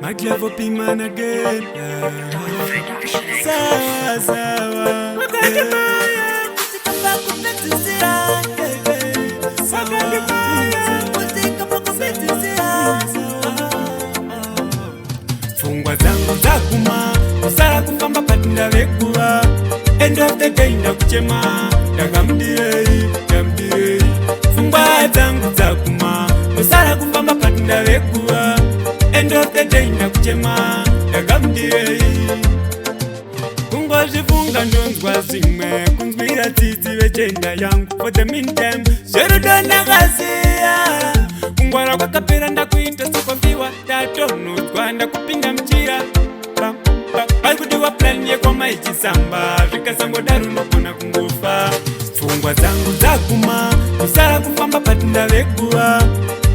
My clever man again. Sawa. Fungwa zangu zakuma kusala kufamba pati ndavekuwa. End of the day ndakuchema ndakamdirei. Fungwa zangu zakuma kusala kufamba pati ndavekuwa. End of the day ndakuchema ndakamdirei. Kungozvifunga ndonzwa zvimwe kunzwira tsitsi vechenda yangu. For the meantime zverudo ndakasiya. Kungwara kwakapera ndakuita sokofiwa. Ndatonodzwa ndakupinda mchira. Paikudiwa plan yekwama ichisamba. Zvikasangodaro ndogona kungofa. Pfungwa dzangu dzaguma kusara kufamba pati ndavekuwa.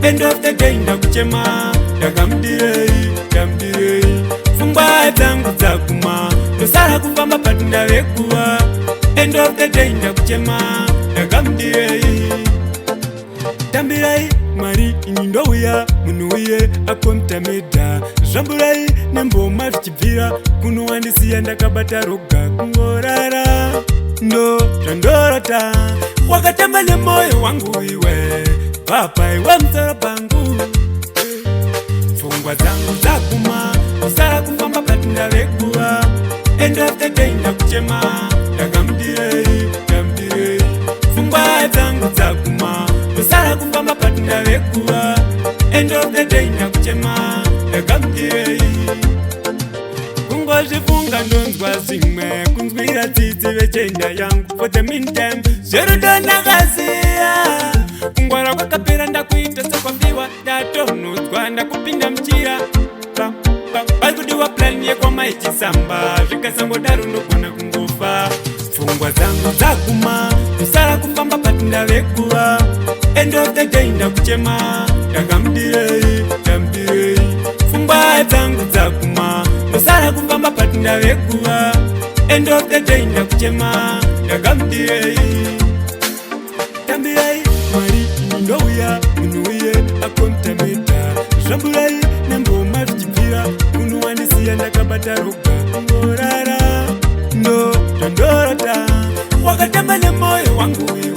End of the day ndakuchema ndakamudirei. Pfungwa dzangu dzaguma kusara kufamba pati ndavekuwa. End of the day ndakuchema ndakamudirei. Tambirai Mwari ini ndouya munhu uye akomutamedha. Zvamburai nemboma zvichibvira kunowandisiya ndakabata roga kungorara. Ndo zvandorota wakatamba nemwoyo wangu iwe papai wamusoro pangu. Pfungwa dzangu dzaguma kusara kufamba pati ndavekuwa. End of the day ndakuchema ndakamudirei. Pfungwa dzangu dzaguma kusara kufamba pati ndavekuwa. End of the day ndakuchema ndakamudirei. Kungozvifunga ndonzwa zvimwe kunzwira tsitsi vechenda yangu. For the meantime zverudo ndakasiya. Kungwara kwakapera ndakuita sokofiwa. Ndatonodzwa ndakupinda mchira. Paikudiwa plan yekwama ichisamba. Zvikasangodaro ndogona kungofa. Pfungwa dzangu dzaguma kusara kufamba pati ndavekuwa. End of the day ndakuchema ndakamudirei. Pfungwa dzangu dzaguma kusara kufamba pati ndavekuwa. End of the day ndakuchema ndakamudirei. Tambirai Mwari ini ndouya munhu uye akomutamedha. Zvamburai nemboma zvichibvira kunowandisiya ndakabata roga kungorara. Ndo zvandorota wakatamba nemwoyo wangu iwe